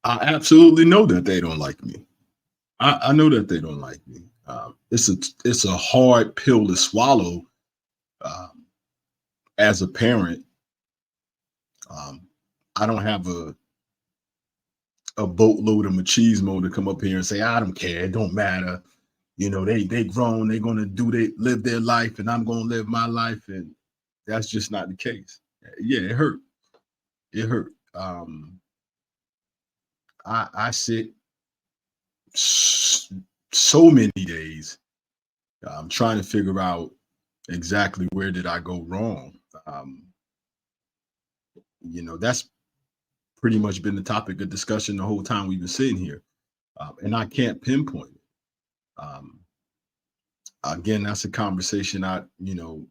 I absolutely know that they don't like me. I know that they don't like me. It's a hard pill to swallow um, as a parent. Um, I don't have a boatload of machismo to come up here and say I don't care. It don't matter. You know, they grown. They're gonna live their life, and I'm gonna live my life, and that's just not the case. Yeah, it hurt. It hurt. I sit s- so many days trying to figure out exactly where did I go wrong. Um, that's pretty much been the topic of discussion the whole time we've been sitting here, and I can't pinpoint it. Um, Again, that's a conversation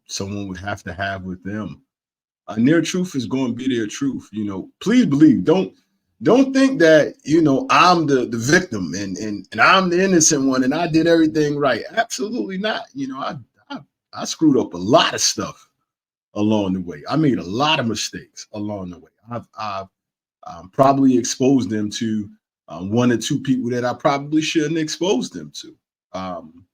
someone would have to have with them, and their truth is going to be their truth. Please believe. Don't think that I'm the victim and I'm the innocent one and I did everything right. Absolutely not. I I screwed up a lot of stuff along the way. I made a lot of mistakes along the way. I've probably exposed them to one or two people that I probably shouldn't expose them to. Um,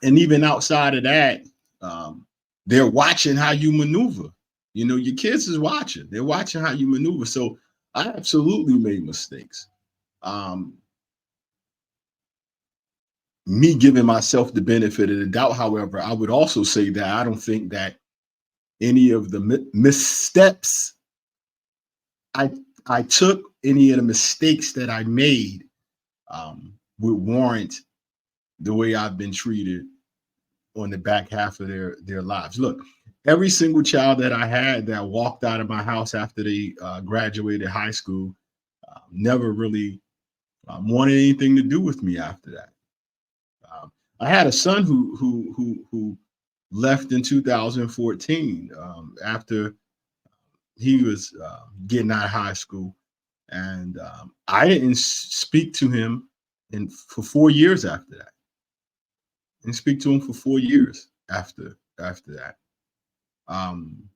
and even outside of that, um, they're watching how you maneuver. Your kids is watching. They're watching how you maneuver. So I absolutely made mistakes. Um, Me giving myself the benefit of the doubt, however, I would also say that I don't think that any of the missteps I I took, any of the mistakes that I made, would warrant the way I've been treated on the back half of their lives. Look, every single child that I had that walked out of my house after they graduated high school never really wanted anything to do with me after that. I had a son who left in 2014 after he was getting out of high school, and I didn't speak to him for 4 years after that. And speak to him for 4 years after that. Um,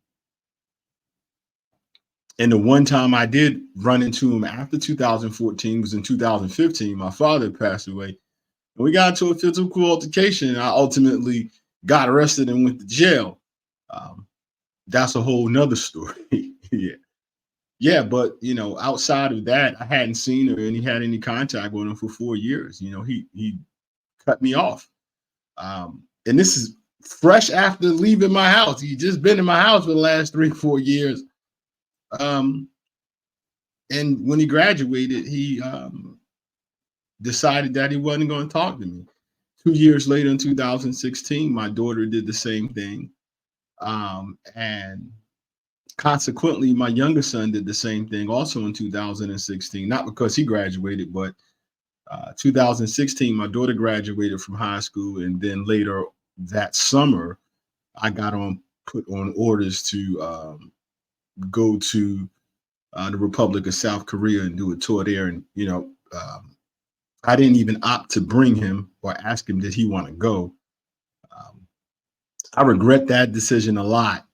and the one time I did run into him after 2014 was in 2015. My father passed away, and we got into a physical altercation. And I ultimately got arrested and went to jail. Um, that's a whole nother story. Yeah, yeah. But outside of that, I hadn't seen her and he had any contact with him for 4 years. He cut me off. And this is fresh after leaving my house. He just been in my house for the last 3 4 years. Um, and when he graduated, he decided that he wasn't going to talk to me. 2 years later, in 2016, my daughter did the same thing, and consequently, my younger son did the same thing also in 2016. Not because he graduated, but 2016, my daughter graduated from high school, and then later that summer, I got on put on orders to go to the Republic of South Korea and do a tour there. And I didn't even opt to bring him or ask him did he want to go. Um, I regret that decision a lot.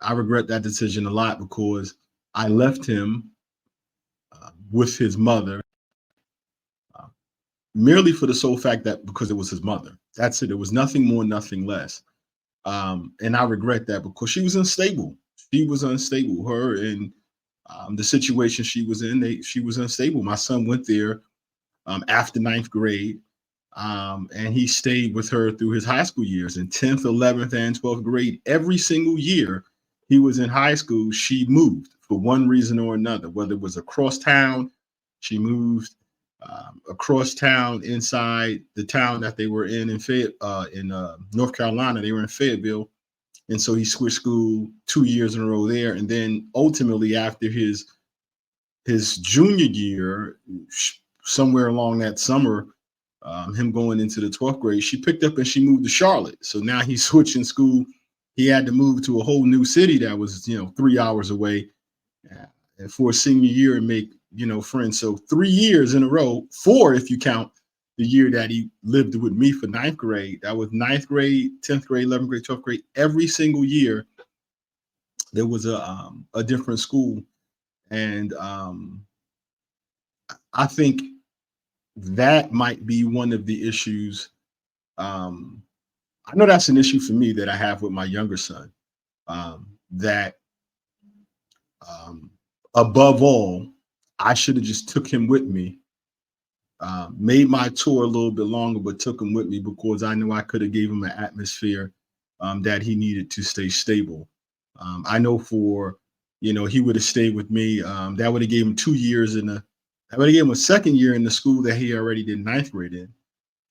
I regret that decision a lot because I left him with his mother uh, merely for the sole fact that because it was his mother. That's it. It was nothing more, nothing less. And I regret that because she was unstable. She was unstable. Her and the situation she was in, she was unstable. My son went there after ninth grade, and he stayed with her through his high school years. In 10th, 11th, and 12th grade, every single year he was in high school, she moved for one reason or another, whether it was across town, she moved across town inside the town that they were in North Carolina. They were in Fayetteville, and so he switched school 2 years in a row there. And then ultimately, after his junior year, somewhere along that summer, him going into the 12th grade, she picked up and she moved to Charlotte. So now he's switching school. He had to move to a whole new city that was 3 hours away, and for a senior year and make friends. So 3 years in a row, four if you count the year that he lived with me for ninth grade. That was ninth grade, 10th grade, 11th grade, 12th grade. Every single year there was a different school, and I think that might be one of the issues. Um, I know that's an issue for me that I have with my younger son. That um, above all, I should have just took him with me, made my tour a little bit longer, but took him with me because I knew I could have gave him an atmosphere that he needed to stay stable. I know for he would have stayed with me. That would have gave him 2 years in the. I would have gave him a second year in the school that he already did ninth grade in,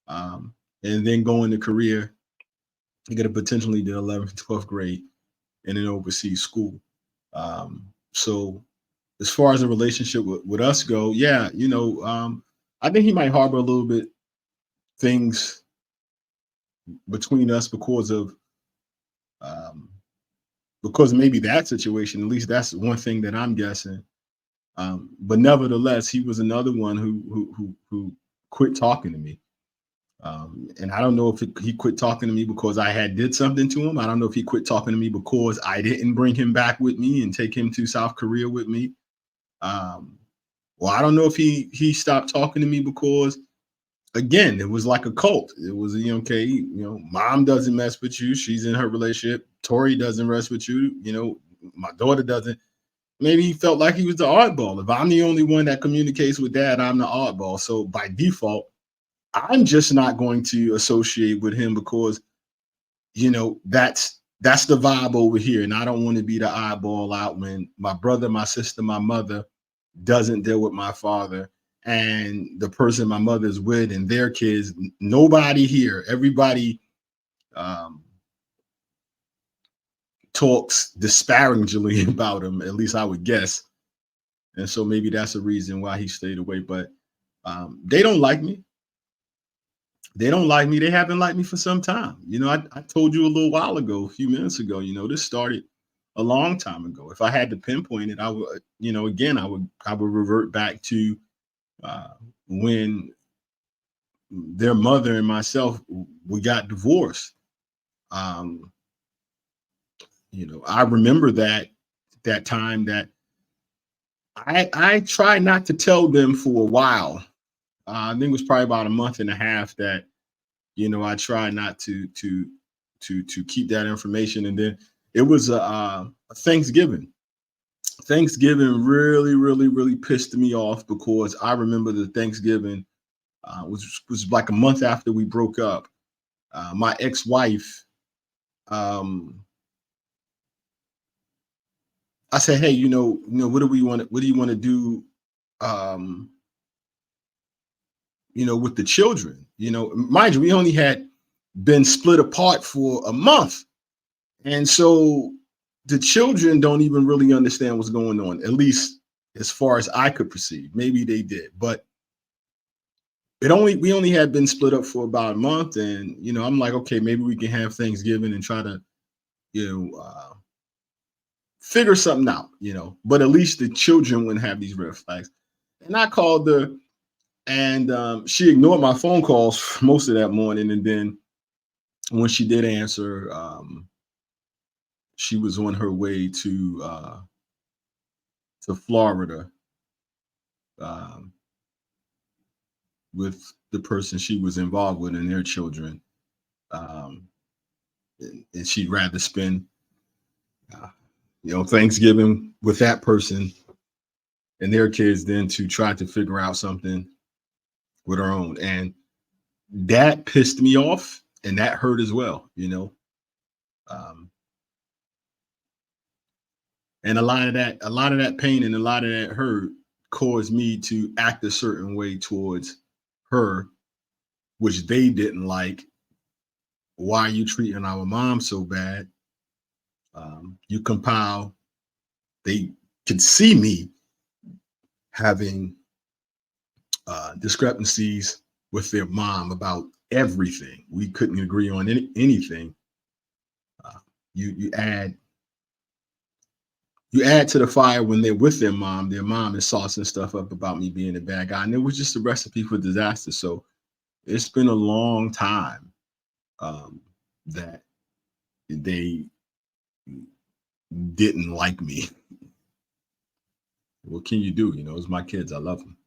um, and then go into career. He could have potentially did 11th, 12th grade in an overseas school. So as far as the relationship with us go, yeah, I think he might harbor a little bit things between us um, because maybe that situation. At least that's one thing that I'm guessing. But nevertheless, he was another one who quit talking to me. And I don't know if he quit talking to me because I had did something to him. I don't know if he quit talking to me because I didn't bring him back with me and take him to South Korea with me. Um, well, I don't know if he stopped talking to me because again, it was like a cult. It was okay, mom doesn't mess with you. She's in her relationship. Tori doesn't mess with you. My daughter doesn't. Maybe he felt like he was the oddball. If I'm the only one that communicates with dad, I'm the oddball. So by default, I'm just not going to associate with him because that's the vibe over here. And I don't want to be the oddball out when my brother, my sister, my mother doesn't deal with my father and the person my mother's with and their kids. Nobody here, everybody um, talks disparagingly about him, at least I would guess. And so maybe that's a reason why he stayed away. But they don't like me. They don't like me. They haven't liked me for some time. I told you a little while ago, a few minutes ago, this started a long time ago. If I had to pinpoint it, I would, again, I would revert back to uh, when their mother and myself we got divorced. Um, I remember that time that I tried not to tell them for a while. I think it was probably about a month and a half that I tried not to keep that information. And then it was a Thanksgiving. Thanksgiving really, really, really pissed me off because I remember the Thanksgiving was like a month after we broke up. My ex-wife, um, I said, "Hey, what do we want? What do you want to do? Um, with the children? Mind you, we only had been split apart for a month, and so the children don't even really understand what's going on. At least as far as I could perceive. Maybe they did, but we only had been split up for about a month, and I'm like, okay, maybe we can have Thanksgiving and try to you know uh, figure something out, but at least the children wouldn't have these red flags. And I called her, and she ignored my phone calls for most of that morning, and then when she did answer, she was on her way to Florida um, with the person she was involved with and their children. Um, and she'd rather spend, uh, Thanksgiving with that person and their kids than to try to figure out something with her own. And that pissed me off and that hurt as well. Um, and a lot of that pain and a lot of that hurt caused me to act a certain way towards her, which they didn't like. Why are you treating our mom so bad? You compile, they could see me having discrepancies with their mom about everything. We couldn't agree on anything. Uh, you add to the fire when they're with their mom. Their mom is saucing stuff up about me being a bad guy, and it was just a recipe for disaster. So it's been a long time that they didn't like me. What can you do? It's my kids. I love them.